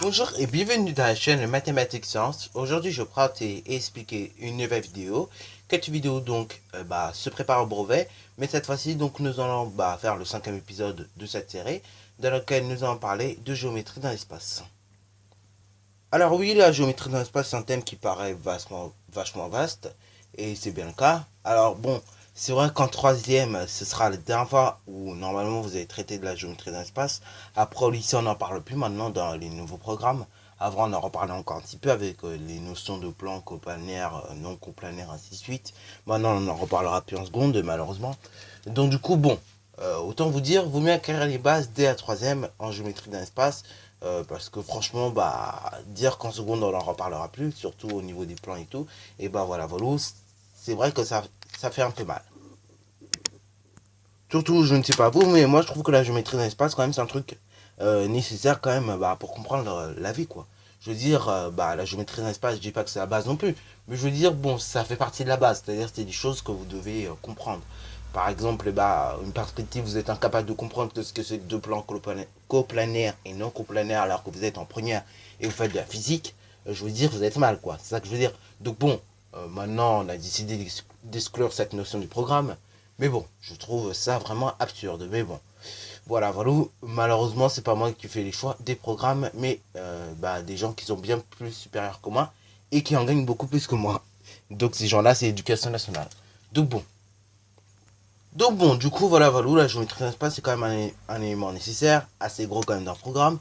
Bonjour et bienvenue dans la chaîne Mathématiques Sciences. Aujourd'hui je vais présenter et expliquer une nouvelle vidéo. Cette vidéo donc se prépare au brevet, mais cette fois-ci donc nous allons faire le cinquième épisode de cette série dans lequel nous allons parler de géométrie dans l'espace. Alors oui, la géométrie dans l'espace c'est un thème qui paraît vachement vaste et c'est bien le cas. Alors bon, c'est vrai qu'en troisième, ce sera la dernière fois où normalement vous allez traiter de la géométrie dans l'espace. Après au lycée, on n'en parle plus maintenant dans les nouveaux programmes. Avant, on en reparlait encore un petit peu avec les notions de plan coplanaire, non coplanaire, ainsi de suite. Maintenant, on en reparlera plus en seconde, malheureusement. Donc du coup, bon, autant vous dire, vaut mieux acquérir les bases dès la troisième en géométrie dans l'espace. Parce que franchement, dire qu'en seconde, on n'en reparlera plus, surtout au niveau des plans et tout. Et voilà, c'est vrai que ça fait un peu mal. Surtout, je ne sais pas vous, mais moi je trouve que la géométrie dans l'espace, quand même, c'est un truc nécessaire quand même pour comprendre la vie, quoi. Je veux dire, la géométrie dans l'espace, je dis pas que c'est la base non plus, mais je veux dire, bon, ça fait partie de la base, c'est-à-dire c'est des choses que vous devez comprendre. Par exemple, une perspective, vous êtes incapable de comprendre ce que c'est que deux plans coplanaires et non coplanaires alors que vous êtes en première et vous faites de la physique, je veux dire, vous êtes mal, quoi. C'est ça que je veux dire. Donc bon, maintenant, on a décidé d'exclure cette notion du programme. Mais bon, je trouve ça vraiment absurde. Mais bon, voilà. Malheureusement, c'est pas moi qui fais les choix des programmes, mais des gens qui sont bien plus supérieurs que moi et qui en gagnent beaucoup plus que moi. Donc ces gens-là, c'est l'éducation nationale. Donc bon. Du coup, la géométrie d'espace, c'est quand même un élément nécessaire, assez gros quand même dans le programme,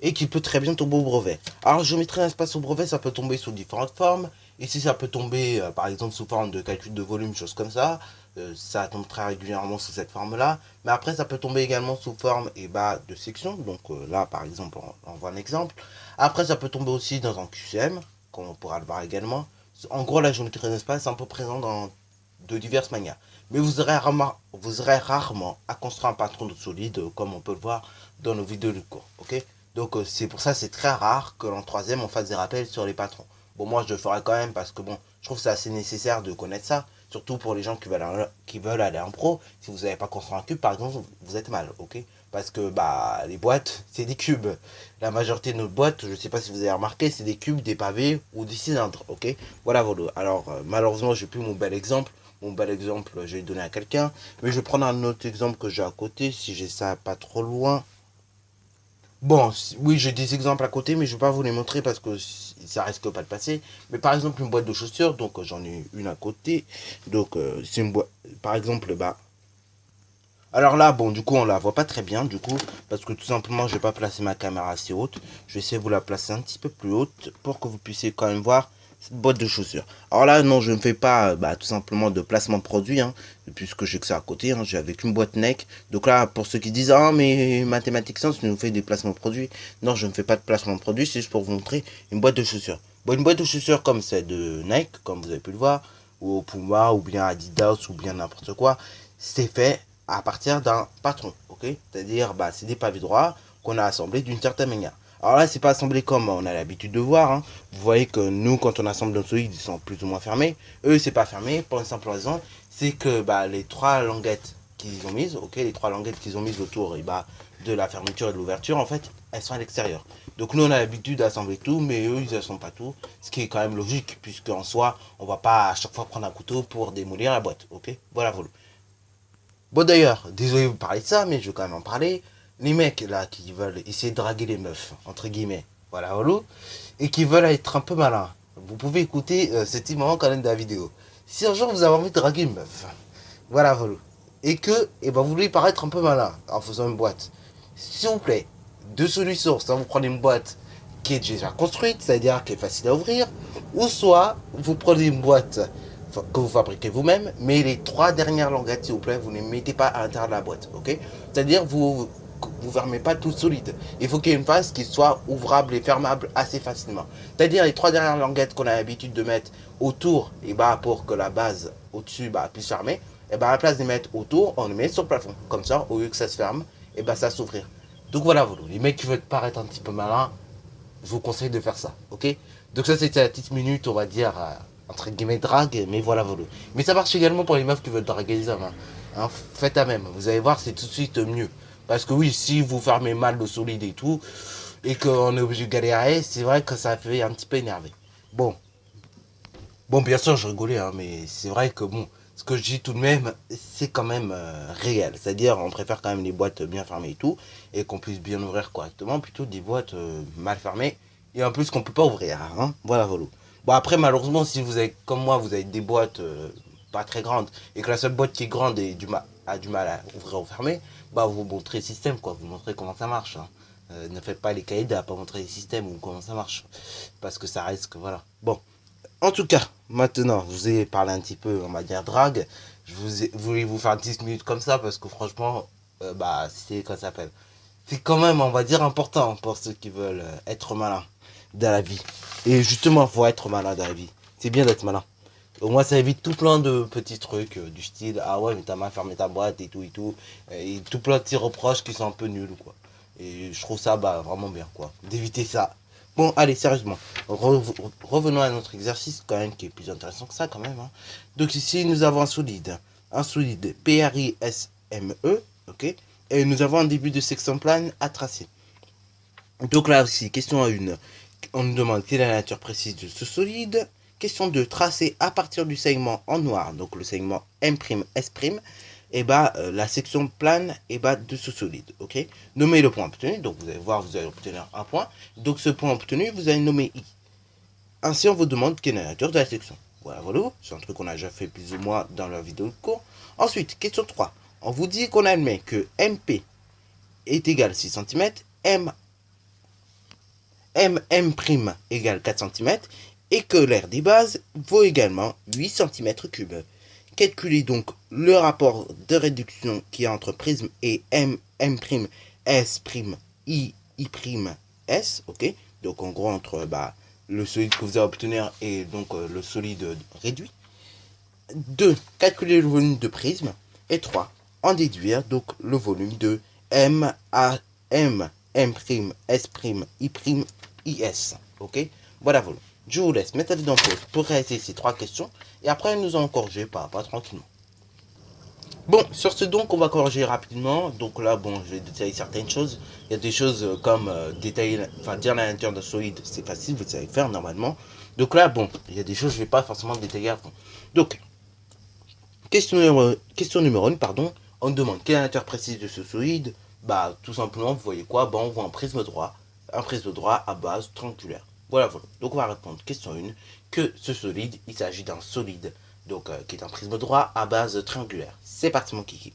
et qui peut très bien tomber au brevet. Alors, géométrie d'espace au brevet, ça peut tomber sous différentes formes. Ici, ça peut tomber, par exemple, sous forme de calcul de volume, choses comme ça. Ça tombe très régulièrement sous cette forme-là. Mais après, ça peut tomber également sous forme de section. Donc là, par exemple, on voit un exemple. Après, ça peut tomber aussi dans un QCM, comme on pourra le voir également. En gros, la géométrie d'espace est un peu présente de diverses manières. Mais vous aurez rarement à construire un patron de solide, comme on peut le voir dans nos vidéos de cours. Ok, donc c'est pour ça c'est très rare que en troisième on fasse des rappels sur les patrons. Bon, moi je le ferai quand même parce que bon, je trouve que c'est assez nécessaire de connaître ça. Surtout pour les gens qui veulent aller en pro. Si vous n'avez pas construit un cube par exemple, vous êtes mal, ok. Parce que les boîtes, c'est des cubes. La majorité de nos boîtes, je ne sais pas si vous avez remarqué, c'est des cubes, des pavés ou des cylindres, ok. Voilà. Alors malheureusement, j'ai plus mon bel exemple. Mon bel exemple, je vais le donner à quelqu'un. Mais je vais prendre un autre exemple que j'ai à côté, si j'ai ça pas trop loin. Bon, oui, j'ai des exemples à côté, mais je ne vais pas vous les montrer parce que ça risque pas de passer. Mais par exemple, une boîte de chaussures, donc j'en ai une à côté. Donc, c'est une boîte, par exemple, alors là, bon, du coup, on la voit pas très bien, du coup, parce que tout simplement, je vais pas placer ma caméra assez haute. Je vais essayer de vous la placer un petit peu plus haute pour que vous puissiez quand même voir cette boîte de chaussures. Alors là, non, je ne fais pas, tout simplement de placement de produit, hein, puisque j'ai que ça à côté, hein, j'ai avec une boîte NEC. Donc là, pour ceux qui disent, ah, mais Mathématiques Sciences, tu nous fais des placements de produits. Non, je ne fais pas de placement de produit, c'est juste pour vous montrer une boîte de chaussures. Bon, une boîte de chaussures comme celle de Nike, comme vous avez pu le voir, ou Puma, ou bien Adidas, ou bien n'importe quoi, c'est fait à partir d'un patron, ok. C'est-à-dire, c'est des pavés droits qu'on a assemblés d'une certaine manière. Alors là, c'est pas assemblé comme on a l'habitude de voir, hein. Vous voyez que nous, quand on assemble nos solides, ils sont plus ou moins fermés. Eux, c'est pas fermé pour une simple raison, c'est que les trois languettes qu'ils ont mises, ok, les trois languettes qu'ils ont mises autour de la fermeture et de l'ouverture, en fait, elles sont à l'extérieur. Donc nous, on a l'habitude d'assembler tout, mais eux, ils n'assemblent pas tout, ce qui est quand même logique, puisque en soi, on va pas à chaque fois prendre un couteau pour démolir la boîte, ok. Voilà. Bon d'ailleurs, désolé de vous parler de ça, mais je vais quand même en parler. Les mecs là qui veulent essayer de draguer les meufs, entre guillemets, voilà, et qui veulent être un peu malins, vous pouvez écouter ce petit moment quand même de la vidéo. Si un jour vous avez envie de draguer une meuf, voilà, et que vous voulez paraître un peu malin en faisant une boîte, s'il vous plaît, deux solutions, soit vous prenez une boîte qui est déjà construite, c'est-à-dire qui est facile à ouvrir, ou soit vous prenez une boîte que vous fabriquez vous-même, mais les trois dernières languettes, s'il vous plaît, vous ne les mettez pas à l'intérieur de la boîte, ok. C'est-à-dire vous fermez pas tout solide. Il faut qu'il y ait une face qui soit ouvrable et fermable assez facilement. C'est-à-dire les trois dernières languettes qu'on a l'habitude de mettre autour, pour que la base au-dessus puisse fermer, à la place de les mettre autour, on les met sur le plafond. Comme ça, au lieu que ça se ferme, ça s'ouvrir. Donc voilà, les mecs qui veulent paraître un petit peu malins, je vous conseille de faire ça, ok. Donc ça, c'était la petite minute, on va dire, entre guillemets, drague, mais voilà. Mais ça marche également pour les meufs qui veulent draguer les hommes, hein. Faites à même, vous allez voir, c'est tout de suite mieux. Parce que oui, si vous fermez mal le solide et tout, et qu'on est obligé de galérer, c'est vrai que ça fait un petit peu énervé. Bon, bien sûr, je rigolais, hein, mais c'est vrai que bon, ce que je dis tout de même, c'est quand même réel. C'est-à-dire, on préfère quand même les boîtes bien fermées et tout, et qu'on puisse bien ouvrir correctement, plutôt des boîtes mal fermées, et en plus qu'on peut pas ouvrir. Hein. Voilà, voilà. Bon, après, malheureusement, si vous avez, comme moi, vous avez des boîtes pas très grandes, et que la seule boîte qui est grande a du mal à ouvrir ou fermer, bah, vous montrez le système, quoi. Vous montrez comment ça marche. Hein. Ne faites pas les caïds à pas montrer les systèmes ou comment ça marche. Parce que ça risque, voilà. Bon. En tout cas, maintenant, je vous ai parlé un petit peu, on va dire, drague. Voulais vous faire 10 minutes comme ça parce que franchement, bah, c'est quoi ça s'appelle. C'est quand même, on va dire, important pour ceux qui veulent être malins dans la vie. Et justement, il faut être malin dans la vie. C'est bien d'être malin. Au moins, ça évite tout plein de petits trucs du style, ah ouais, mais t'as mal fermé ta boîte et tout. Et tout plein de petits reproches qui sont un peu nuls, quoi. Et je trouve ça, bah, vraiment bien, quoi. D'éviter ça. Bon, allez, sérieusement. Revenons à notre exercice, quand même, qui est plus intéressant que ça, quand même. Hein. Donc, ici, nous avons un solide. Un solide PRISME, ok. Et nous avons un début de section plane à tracer. Donc là aussi, question 1. On nous demande quelle est la nature précise de ce solide. Question 2. Tracer à partir du segment en noir, donc le segment M'S', et bah la section plane et bah de ce solide, ok. Nommez le point obtenu, donc vous allez voir, vous allez obtenir un point. Donc ce point obtenu, vous allez nommer I. Ainsi, on vous demande quelle est la nature de la section. Voilà, voilà, c'est un truc qu'on a déjà fait plus ou moins dans la vidéo de cours. Ensuite, question 3. On vous dit qu'on admet que MP est égal à 6 cm, MM' égale 4 cm et que l'aire des bases vaut également 8 cm3. Calculez donc le rapport de réduction qui est entre prisme et M', S', I', ok. Donc en gros entre le solide que vous allez obtenir et donc le solide réduit. 2. Calculer le volume de prisme. Et 3. En déduire donc le volume de M', S', IS. Ok. Voilà, voilà. Je vous laisse mettre la vidéo en pause pour réaliser ces 3 questions. Et après, nous allons corriger pas tranquillement. Bon, sur ce donc, on va corriger rapidement. Donc là, bon, je vais détailler certaines choses. Il y a des choses comme détailler, dire la nature d'un solide, c'est facile, vous savez faire normalement. Donc là, bon, il y a des choses, je ne vais pas forcément détailler à fond. Donc, question numéro 1, pardon. On demande quelle est la nature précise de ce solide. Bah, tout simplement, vous voyez quoi? Bah, on voit un prisme droit à base triangulaire. Voilà, voilà. Donc, on va répondre question 1, que ce solide, il s'agit d'un solide, donc qui est un prisme droit à base triangulaire. C'est parti, mon kiki.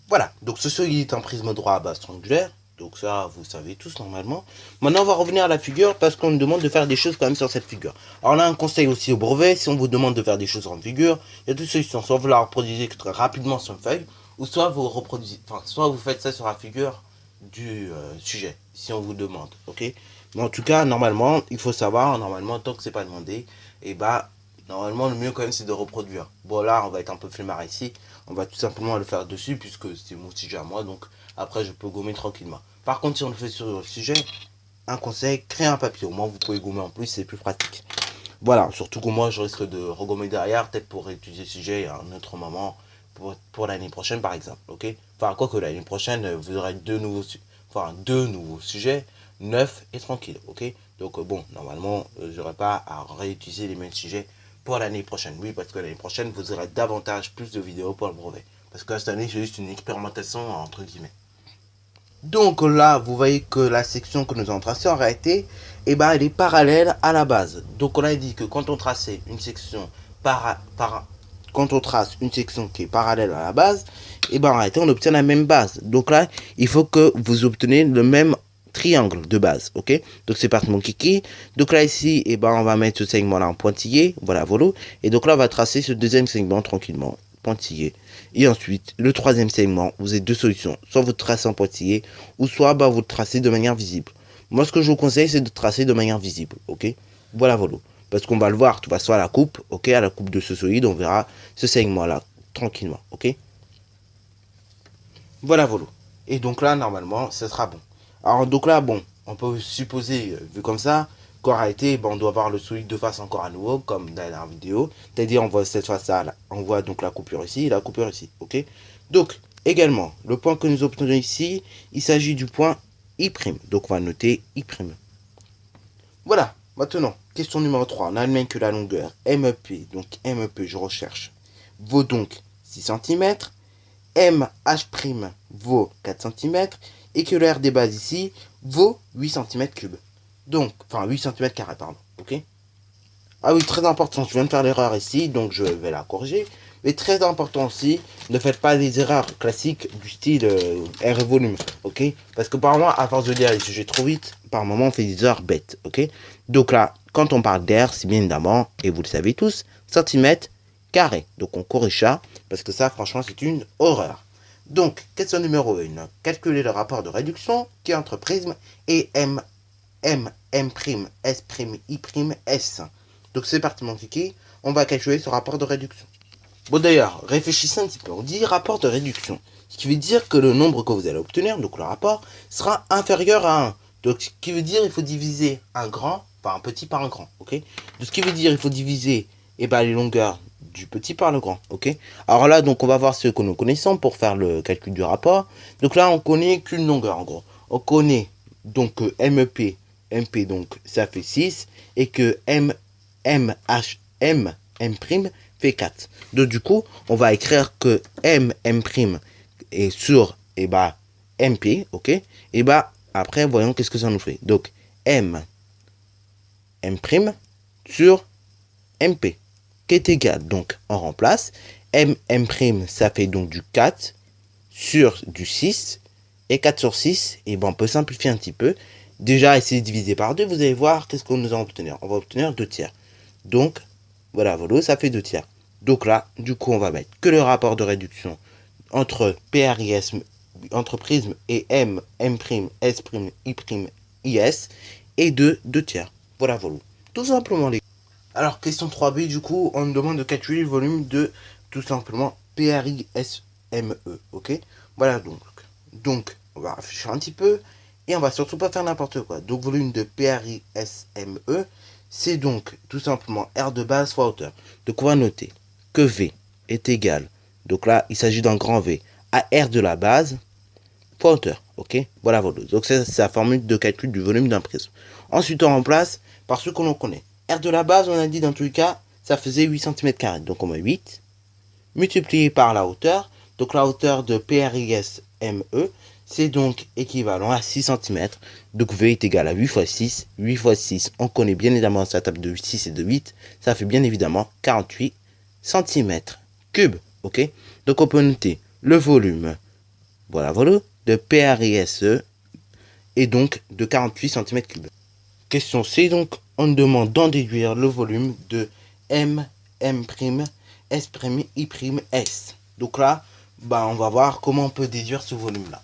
Voilà, donc ce solide est un prisme droit à base triangulaire. Donc ça, vous savez tous normalement. Maintenant, on va revenir à la figure parce qu'on nous demande de faire des choses quand même sur cette figure. Alors là, un conseil aussi au brevet, si on vous demande de faire des choses en figure, il y a deux solutions. Soit vous la reproduisez très rapidement sur une feuille, ou soit vous reproduisez, soit vous faites ça sur la figure du sujet, si on vous demande, ok. Mais en tout cas, normalement, il faut savoir, normalement, tant que c'est pas demandé, et bah, normalement, le mieux quand même, c'est de reproduire. Bon, là, on va être un peu flemmard ici, on va tout simplement le faire dessus, puisque c'est mon sujet à moi, donc après, je peux gommer tranquillement. Par contre, si on le fait sur le sujet, un conseil, créez un papier, au moins vous pouvez gommer en plus, c'est plus pratique. Voilà, surtout que moi, je risque de regommer derrière, peut-être pour étudier le sujet à un autre moment, pour l'année prochaine par exemple, ok. Enfin, quoi que l'année prochaine, vous aurez deux nouveaux sujets, neufs et tranquilles, ok. Donc bon, normalement, j'aurai pas à réutiliser les mêmes sujets pour l'année prochaine. Oui, parce que l'année prochaine, vous aurez davantage plus de vidéos pour le brevet. Parce que cette année, c'est juste une expérimentation, entre guillemets. Donc là, vous voyez que la section que nous avons tracée, en réalité, eh ben, elle est parallèle à la base. Donc on a dit que quand on traçait une section quand on trace une section qui est parallèle à la base, et ben en réalité on obtient la même base. Donc là, il faut que vous obtenez le même triangle de base, ok. Donc c'est parti mon kiki. Donc là ici, et ben on va mettre ce segment là en pointillé, voilà, voilà. Et donc là on va tracer ce deuxième segment tranquillement, pointillé. Et ensuite, le troisième segment, vous avez deux solutions. Soit vous tracez en pointillé, ou soit vous le tracez de manière visible. Moi, ce que je vous conseille, c'est de tracer de manière visible, ok. Voilà, voilà. Parce qu'on va le voir, de toute façon, à la coupe, ok, à la coupe de ce solide, on verra ce segment-là, tranquillement, ok. Voilà, voilà. Et donc là, normalement, ce sera bon. Alors, donc là, bon, on peut supposer, vu comme ça, qu'en réalité, on doit voir le solide de face encore à nouveau, comme dans la vidéo. C'est-à-dire, on voit cette face-là, on voit donc la coupure ici et la coupure ici, ok. Donc, également, le point que nous obtenons ici, il s'agit du point I'. Donc on va noter I'. Voilà, maintenant, question numéro 3. On admet que la longueur MEP, donc MEP, je recherche, vaut donc 6 cm, MH' vaut 4 cm, et que le R des bases ici vaut 8 cm3. Donc, enfin 8 cm², pardon, ok. Ah oui, très important, je viens de faire l'erreur ici, donc je vais la corriger. Mais très important aussi, ne faites pas des erreurs classiques du style R et volume, ok. Parce que par moment, à force de lire les sujets trop vite, par moment on fait des erreurs bêtes, ok. Donc là, quand on parle d'air, c'est bien évidemment, et vous le savez tous, centimètres carrés. Donc on corrige ça, parce que ça, franchement, c'est une horreur. Donc, question numéro 1. Calculez le rapport de réduction qui est entre prisme et M', S', I', S. Donc c'est parti mon kiki, on va calculer ce rapport de réduction. Bon d'ailleurs, réfléchissez un petit peu, on dit rapport de réduction, ce qui veut dire que le nombre que vous allez obtenir, donc le rapport, sera inférieur à 1. Donc ce qui veut dire il faut diviser un grand, enfin un petit par un grand, ok. Donc ce qui veut dire il faut diviser les longueurs du petit par le grand, ok. Alors là, donc on va voir ce que nous connaissons pour faire le calcul du rapport. Donc là, on connaît qu'une longueur en gros. On connaît donc MEP, MP donc ça fait 6, et que M' fait 4. Donc du coup, on va écrire que M' est sur MP, ok. Et après, voyons qu'est-ce que ça nous fait. Donc M' sur MP, qui est égal, donc on remplace. M' ça fait donc du 4 sur du 6, et 4 sur 6, et on peut simplifier un petit peu. Déjà, essayer de diviser par 2, vous allez voir qu'est-ce qu'on nous va obtenir. On va obtenir 2 tiers. Donc, voilà, ça fait 2 tiers. Donc là, du coup, on va mettre que le rapport de réduction entre PRIS, entre prisme et M', S', I', IS, est de 2 tiers. Voilà. Tout simplement, les. Alors, question 3b, du coup, on nous demande de calculer le volume de, tout simplement, PRISME, ok. Voilà, donc, on va réfléchir un petit peu, et on va surtout pas faire n'importe quoi. Donc, volume de PRISME, c'est donc tout simplement R de base fois hauteur. Donc on va noter que V est égal, donc là il s'agit d'un grand V, à R de la base fois hauteur, ok. Voilà. Donc c'est la formule de calcul du volume d'un prisme. Ensuite on remplace par ce que l'on connaît. R de la base, on a dit dans tous les cas, ça faisait 8 cm². Donc on met 8, multiplié par la hauteur. Donc la hauteur de PRISME, c'est donc équivalent à 6 cm. Donc V est égal à 8 fois 6. 8 fois 6, on connaît bien évidemment sa table de 6 et de 8. Ça fait bien évidemment 48 cm3. Ok. Donc on peut noter le volume, voilà, de PRISE est donc de 48 cm3. Question C, donc on demande d'en déduire le volume de M', S', I', S. Donc là, on va voir comment on peut déduire ce volume-là.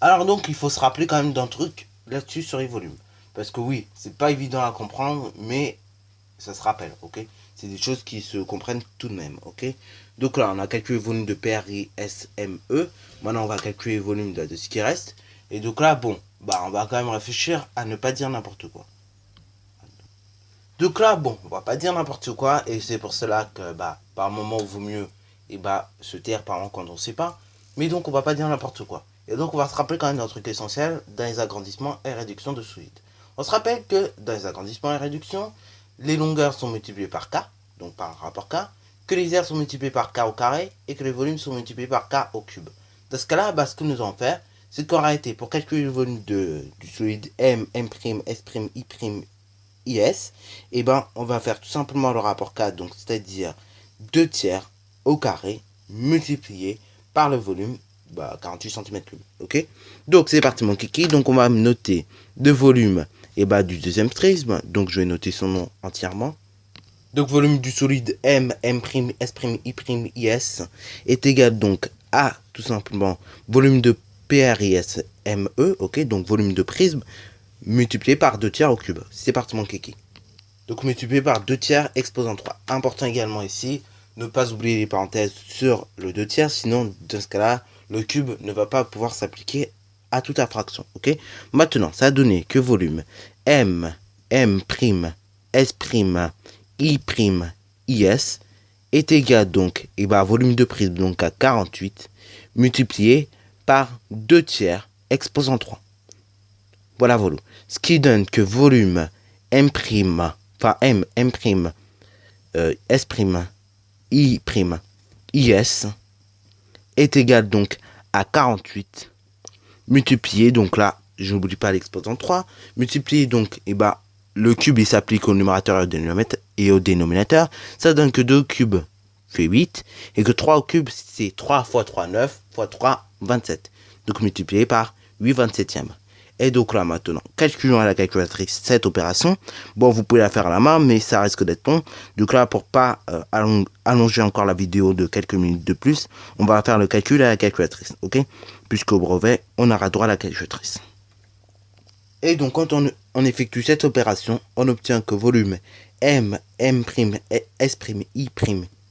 Alors donc, il faut se rappeler quand même d'un truc là-dessus sur les volumes. Parce que oui, c'est pas évident à comprendre, mais ça se rappelle, ok. C'est des choses qui se comprennent tout de même, ok. Donc là, on a calculé le volume de PRISME. Maintenant, on va calculer le volume de ce qui reste. Et donc là, on va quand même réfléchir à ne pas dire n'importe quoi. Donc là, on va pas dire n'importe quoi. Et c'est pour cela que, par moment, il vaut mieux se taire par moment quand on ne sait pas. Mais donc, on va pas dire n'importe quoi. Et donc, on va se rappeler quand même d'un truc essentiel dans les agrandissements et réductions de solides. On se rappelle que dans les agrandissements et réductions, les longueurs sont multipliées par K, donc par un rapport K, que les aires sont multipliées par K au carré et que les volumes sont multipliés par K au cube. Dans ce cas-là, ce que nous allons faire, c'est qu'en réalité, pour calculer le volume du solide M', S', I', IS, on va faire tout simplement le rapport K, donc c'est-à-dire 2 tiers au carré multiplié par le volume, 48 cm3, ok. Donc c'est parti mon kiki, donc on va noter le volume du deuxième prisme, donc je vais noter son nom entièrement. Donc volume du solide M', S', I', IS est égal donc à tout simplement volume de PRISME, ok, donc volume de prisme multiplié par 2 tiers au cube. C'est parti mon kiki. Donc multiplié par 2 tiers exposant 3. Important également ici, ne pas oublier les parenthèses sur le 2 tiers, sinon dans ce cas-là, le cube ne va pas pouvoir s'appliquer à toute la fraction. Ok. Maintenant, ça a donné que volume M', S', I', IS est égal donc volume de prisme donc à 48 multiplié par 2 tiers exposant 3. Voilà, voilà. Ce qui donne que volume M', enfin M', S', I', IS est égal donc à 48 multiplié, donc là, je n'oublie pas l'exposant 3, multiplié donc, et bah, le cube il s'applique au numérateur et au dénominateur, ça donne que 2 cubes fait 8, et que 3 au cube c'est 3 fois 3, 9, fois 3, 27. Donc multiplié par 8 27e. Et donc là maintenant, calculons à la calculatrice cette opération. Bon, vous pouvez la faire à la main, mais ça risque d'être long. Donc là, pour pas allonger encore la vidéo de quelques minutes de plus, on va faire le calcul à la calculatrice, ok? Puisqu'au brevet, on aura droit à la calculatrice. Et donc quand on effectue cette opération, on obtient que volume M', S', I',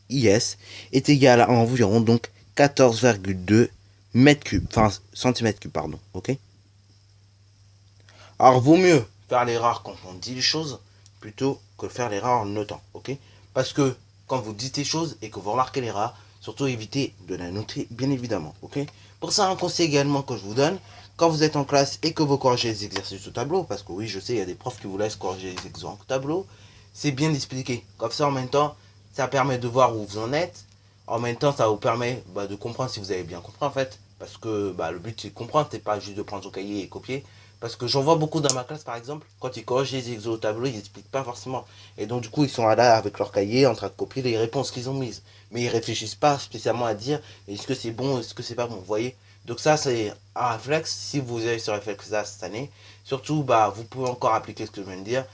IS est égal à environ donc 14,2 mètres cubes, enfin centimètres cubes, pardon, ok? Alors, vaut mieux faire l'erreur quand on dit les choses plutôt que faire l'erreur en notant, ok? Parce que quand vous dites les choses et que vous remarquez l'erreur, surtout évitez de la noter, bien évidemment, ok? Pour ça, un conseil également que je vous donne, quand vous êtes en classe et que vous corrigez les exercices au tableau, parce que oui, je sais, il y a des profs qui vous laissent corriger les exercices au tableau, c'est bien d'expliquer. Comme ça, en même temps, ça permet de voir où vous en êtes. En même temps, ça vous permet de comprendre si vous avez bien compris, en fait. Parce que le but, c'est de comprendre, c'est pas juste de prendre son cahier et copier. Parce que j'en vois beaucoup dans ma classe, par exemple, quand ils corrigent les exos au tableau, ils n'expliquent pas forcément. Et donc, du coup, ils sont là avec leur cahier en train de copier les réponses qu'ils ont mises. Mais ils réfléchissent pas spécialement à dire est-ce que c'est bon, est-ce que c'est pas bon, vous voyez. Donc ça, c'est un réflexe. Si vous avez ce réflexe-là cette année, surtout, vous pouvez encore appliquer ce que je viens de dire.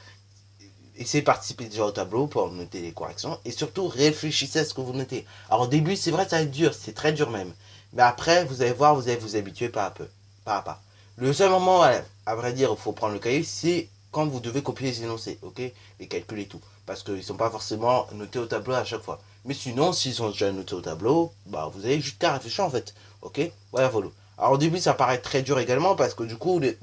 Essayez de participer déjà au tableau pour noter les corrections. Et surtout, réfléchissez à ce que vous notez. Alors, au début, c'est vrai, ça va être dur, c'est très dur même. Mais après, vous allez voir, vous allez vous habituer pas à peu, pas à pas. Le seul moment, à vrai dire, il faut prendre le cahier, c'est quand vous devez copier les énoncés, ok? Les calculs et tout. Parce qu'ils ne sont pas forcément notés au tableau à chaque fois. Mais sinon, s'ils sont déjà notés au tableau, vous avez juste qu'à réfléchir en fait, ok? Voilà, voilà. Alors au début, ça paraît très dur également parce que du coup, le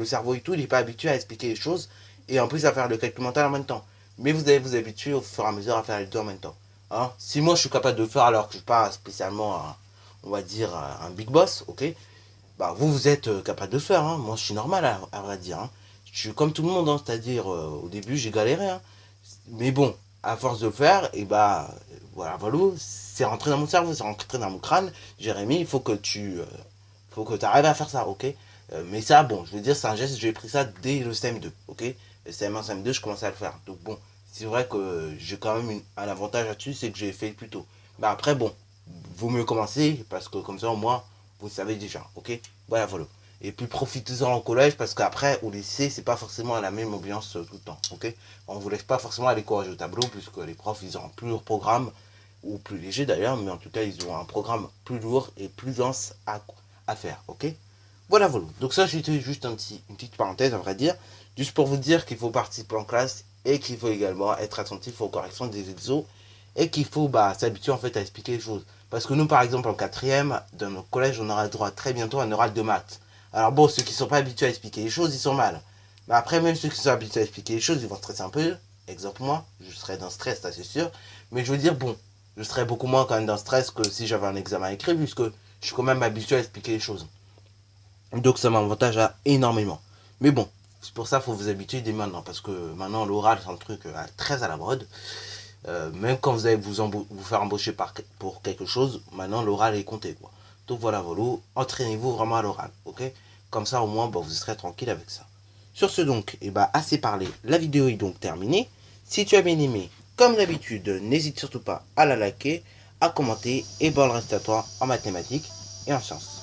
cerveau et tout, il n'est pas habitué à expliquer les choses et en plus à faire le calcul mental en même temps. Mais vous allez vous habituer au fur et à mesure à faire les deux en même temps. Hein? Si moi je suis capable de le faire alors que je ne suis pas spécialement, on va dire, un big boss, ok? Vous êtes capable de le faire. Hein. Moi, je suis normal, à vrai dire. Hein. Je suis comme tout le monde, hein. C'est-à-dire, au début, j'ai galéré. Hein. Mais bon, à force de le faire, et voilà, c'est rentré dans mon cerveau, c'est rentré dans mon crâne. Jérémy, il faut que tu arrives à faire ça, ok? Mais ça, bon, je veux dire, c'est un geste, j'ai pris ça dès le CM2, ok? Le CM1, CM2, je commençais à le faire. Donc bon, c'est vrai que j'ai quand même un avantage là-dessus, c'est que j'ai fait plus tôt. Mais après, bon, vaut mieux commencer, parce que comme ça, au moins, vous le savez déjà, ok? Voilà, voilà. Et puis profitez-en au collège, parce qu'après, au lycée, c'est pas forcément la même ambiance tout le temps, ok? On vous laisse pas forcément aller corriger au tableau, puisque les profs, ils ont plus lourd programme, ou plus léger d'ailleurs, mais en tout cas, ils ont un programme plus lourd et plus dense à faire, ok? Voilà, voilà. Donc ça, c'était juste une petite parenthèse, à vrai dire, juste pour vous dire qu'il faut participer en classe, et qu'il faut également être attentif aux corrections des exos, et qu'il faut s'habituer en fait à expliquer les choses. Parce que nous, par exemple, en quatrième, dans notre collège, on aura droit très bientôt à un oral de maths. Alors bon, ceux qui ne sont pas habitués à expliquer les choses, ils sont mal. Mais après, même ceux qui sont habitués à expliquer les choses, ils vont stresser un peu. Exemple, moi, je serais dans le stress, ça c'est sûr. Mais je veux dire, bon, je serais beaucoup moins quand même dans le stress que si j'avais un examen écrit, puisque je suis quand même habitué à expliquer les choses. Donc ça m'avantage énormément. Mais bon, c'est pour ça qu'il faut vous habituer dès maintenant. Parce que maintenant, l'oral, c'est un truc très à la mode. Même quand vous allez vous faire embaucher pour quelque chose, maintenant l'oral est compté, quoi. Donc voilà, entraînez-vous vraiment à l'oral, ok? Comme ça au moins vous serez tranquille avec ça. Sur ce donc, assez parlé, la vidéo est donc terminée. Si tu as bien aimé, comme d'habitude, n'hésite surtout pas à la liker, à commenter, et bon reste à toi en mathématiques et en sciences.